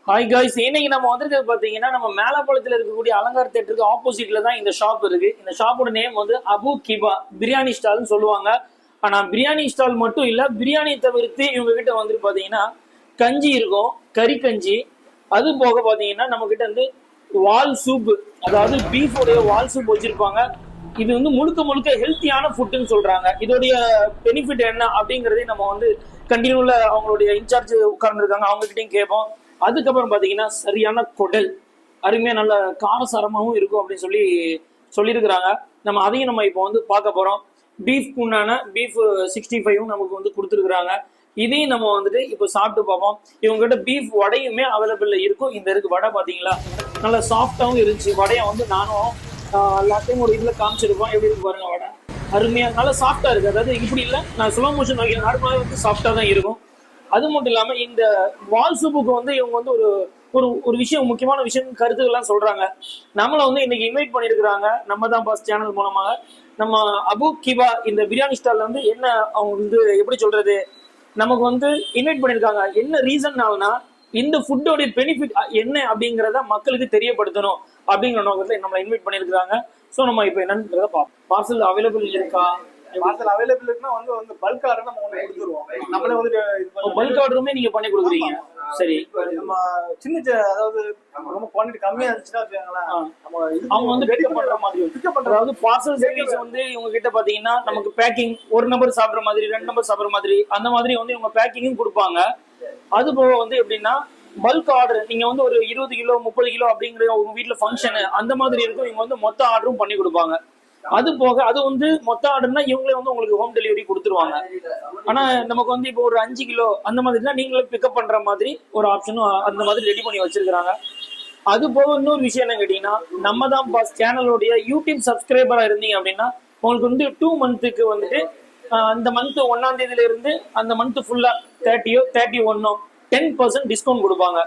Hi guys, இன்னைக்கு நம்ம வந்திருக்கிறது பார்த்தீங்கன்னா நம்ம மேலப்பாளையத்தில் இருக்கக்கூடிய அலங்கார் தேட்டருக்கு ஆப்போசிட்ல தான் இந்த ஷாப் இருக்கு. இந்த ஷாப்போட நேம் வந்து அபு கிபா பிரியாணி ஸ்டால்னு சொல்லுவாங்க. ஆனா பிரியாணி ஸ்டால் மட்டும் இல்ல, பிரியாணி தவிர்த்து இவங்க கிட்ட வந்து பாத்தீங்கன்னா கஞ்சி இருக்கும், கறி கஞ்சி. அது போக பாத்தீங்கன்னா நம்ம கிட்ட வந்து வால் சூப், அதாவது பீஃபோடைய வால் சூப் வச்சிருப்பாங்க. இது வந்து முழுக்க முழுக்க ஹெல்த்தியான ஃபுட்டுன்னு சொல்றாங்க. இதோடைய பெனிஃபிட் என்ன அப்படிங்கறதே நம்ம வந்து கண்டினியூல அவங்களுடைய இன்சார்ஜ் உட்கார்ந்துருக்காங்க, அவங்க கிட்டையும் கேட்போம். அதுக்கப்புறம் பாத்தீங்கன்னா சரியான குடல், அருமையா நல்ல காரசாரமாகவும் இருக்கும் அப்படின்னு சொல்லியிருக்கிறாங்க. நம்ம அதையும் நம்ம இப்போ வந்து பார்க்க போறோம். பீஃப் உண்டான பீஃப் 65 நமக்கு வந்து கொடுத்துருக்குறாங்க. இதையும் நம்ம வந்துட்டு இப்போ சாப்பிட்டு பார்ப்போம். இவங்க கிட்ட பீஃப் வடையுமே அவைலபிள்ல இருக்கும். இந்த இருக்கு வடை பாத்தீங்களா, நல்லா சாஃப்டாகவும் இருந்துச்சு. வடையை வந்து நானும் எல்லாத்தையும் ஒரு இதுல காமிச்சிருப்போம். எப்படி இருக்கு பாருங்க வடை, அருமையா நல்லா சாஃப்டா இருக்கு. அதாவது இப்படி இல்லை, நான் ஸ்லோ மோஷன் வைக்கிற நார்மலாக வந்து சாஃப்டா தான் இருக்கும். அது மட்டும் இல்லாம இந்த வால் சூப்புக்கு வந்து இவங்க வந்து ஒரு ஒரு ஒரு விஷயம், முக்கியமான விஷயம், கருத்துக்கள்லாம் சொல்றாங்க. நம்மளை வந்து இன்னைக்கு இன்வைட் பண்ணியிருக்கிறாங்க நம்ம தான் பாஸ் சேனல் மூலமாக. நம்ம அபு கிபா இந்த பிரியாணி ஸ்டால்ல வந்து என்ன அவங்க வந்து எப்படி சொல்றது, நமக்கு வந்து இன்வைட் பண்ணியிருக்காங்க. என்ன ரீசன்னால்னா இந்த ஃபுட்டோடைய பெனிஃபிட் என்ன அப்படிங்கிறத மக்களுக்கு தெரியப்படுத்தணும் அப்படிங்கிற நோக்கத்தில் நம்மளை இன்வைட் பண்ணியிருக்கிறாங்க. ஸோ நம்ம இப்போ என்னன்றதை பார்ப்போம். பார்சல் அவைலபிள் இருக்கா? பார்சல் அவைலபிள் இருக்குன்னா வந்து பல்க் ஆர்டர் நம்ம கொடுத்துருவோம். நம்மளே வந்து பல்க் ஆர்டருமே நீங்க பண்ணி கொடுக்குறீங்க. சரி, நம்ம சின்ன அதாவது ரொம்ப குவான்டிட்டி கம்மியா இருந்துச்சுன்னா அவங்க வந்து பிக்கப் பண்ற மாதிரி, அதாவது பார்சல் சர்வீஸ் வந்து இவங்க கிட்ட பாத்தீங்கன்னா நமக்கு பேக்கிங், ஒரு நம்பர் சாப்பிட்ற மாதிரி, 2 நம்பர் சாப்பிட்ற மாதிரி, அந்த மாதிரி வந்து இவங்க பேக்கிங்கும் கொடுப்பாங்க. அது போக வந்து எப்படின்னா பல்க் ஆர்டர், நீங்க வந்து ஒரு 20 கிலோ 30 கிலோ அப்படிங்கிற உங்க வீட்டுல ஃபங்க்ஷனு அந்த மாதிரி இருக்கும், இவங்க வந்து மொத்த ஆர்டரும் பண்ணி கொடுப்பாங்க. அது போக அது வந்து மொத்த ஆர்டர்னா இவங்களே வந்து உங்களுக்கு ஹோம் டெலிவரி கொடுத்துருவாங்க. ஆனா நமக்கு வந்து இப்போ ஒரு 5 கிலோ அந்த மாதிரினா நீங்களே பிக்கப் பண்ற மாதிரி ஒரு ஆப்ஷனும் அந்த மாதிரி ரெடி பண்ணி வச்சிருக்காங்க. அது போக இன்னொரு விஷயம் என்ன கேட்டீங்கன்னா, நம்ம தான் பாஸ் சேனலோடைய யூடியூப் சப்ஸ்கிரைபரா இருந்தீங்க அப்படின்னா உங்களுக்கு வந்து 2 மந்த்துக்கு வந்துட்டு அந்த மந்த் 1ஆம் தேதியில இருந்து அந்த மந்த் ஃபுல்லா 30 31 10% டிஸ்கவுண்ட் கொடுப்பாங்க.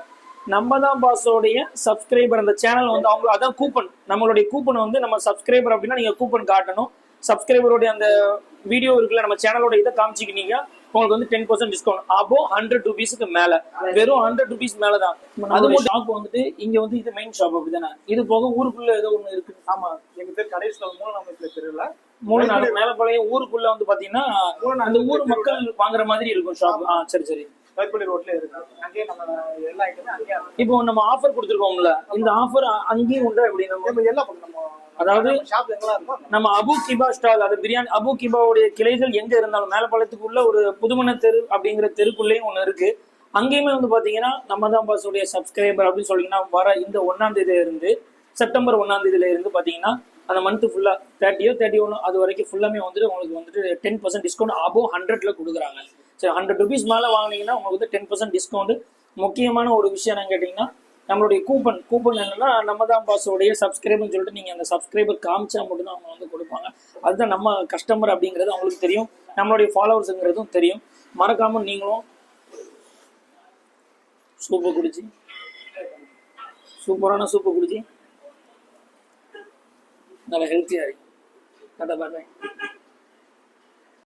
நம்ம தான் பாஸோடைய சப்ஸ்கிரைபர் அந்த சேனல் வந்து அவங்க அதான் கூப்பன், நம்மளுடைய கூப்பன் வந்து நம்ம சப்ஸ்கிரைபர் அப்படின்னா நீங்க கூப்பன் காட்டணும். சப்ஸ்கிரைபருடைய அந்த வீடியோ இருக்குல்ல, நம்ம சேனலோட இதை காமிச்சிக்கிட்டீங்க, உங்களுக்கு வந்து 10% டிஸ்கவுண்ட். அப்போ 100 ருபீஸுக்கு மேல, வெறும் 100 ருபீஸ் மேலதான். அதுவும் ஷாப் வந்துட்டு இங்க வந்து இது மெயின் ஷாப் அப்படிதானே? இது போக ஊருக்குள்ள ஏதோ ஒண்ணு இருக்கு. ஆமா, எங்க பேர் கடைசியில் மூலநாமத்துல தெரியல, மூலநாடு மேலப்பாளையம் ஊருக்குள்ள வந்து பாத்தீங்கன்னா அந்த ஊர் மக்கள் வாங்குற மாதிரி இருக்கும் ஷாப். சரி சரி, கைப்பள்ளி ரோட்ல இருக்கு. அங்கேயே நம்ம எல்லா ஐட்டமும் அங்கேயே. இப்போ நம்ம ஆஃபர் கொடுத்துருக்கோம்ல, இந்த ஆஃபர் அங்கேயும் உண்டா? எப்படி நம்ம எல்லாம் நம்ம அதாவது ஷாப் எங்கெல்லாம் இருக்கும், நம்ம அபு கிபா ஸ்டால், அது பிரியாணி அபு கிபாவுடைய கிளைகள் எங்க இருந்தாலும் மேலப்பாளையத்துக்குள்ள ஒரு புதுமண தெரு அப்படிங்கிற தெருக்குள்ளேயும் ஒண்ணு இருக்கு. அங்கேயுமே வந்து பாத்தீங்கன்னா நம்ம தான் பாஸோடைய சப்ஸ்கிரைபர் அப்படின்னு சொல்லிங்கன்னா வர இந்த 1ஆம் தேதியில இருந்து செப்டம்பர் 1ஆம் தேதியில இருந்து பாத்தீங்கன்னா அந்த மந்த் ஃபுல்லா 30 31 அது வரைக்கும் ஃபுல்லாமே வந்துட்டு உங்களுக்கு வந்துட்டு 10% டிஸ்கவுண்ட் அபோ 100ல கொடுக்குறாங்க. சரி, 100 ருபீஸ் மேலே வாங்கினீங்கன்னா உங்களுக்கு வந்து 10% டிஸ்கவுண்ட். முக்கியமான ஒரு விஷயம் என்னன்னு கேட்டிங்கன்னா, நம்மளுடைய கூப்பன் என்னன்னா நம்ம தான் பாஸோடைய சப்ஸ்கிரைபர்னு சொல்லிட்டு நீங்கள் அந்த சப்ஸ்கிரைபர் காமிச்சா மட்டும்தான் அவங்க வந்து கொடுப்பாங்க. அதுதான் நம்ம கஸ்டமர் அப்படிங்கிறது அவங்களுக்கு தெரியும், நம்மளுடைய ஃபாலோவர்ஸுங்கிறதும் தெரியும். மறக்காமல் நீங்களும் சூப்பரான சூப்பை குடிச்சு நல்லா ஹெல்த்தியாக இருக்கும். பாய்.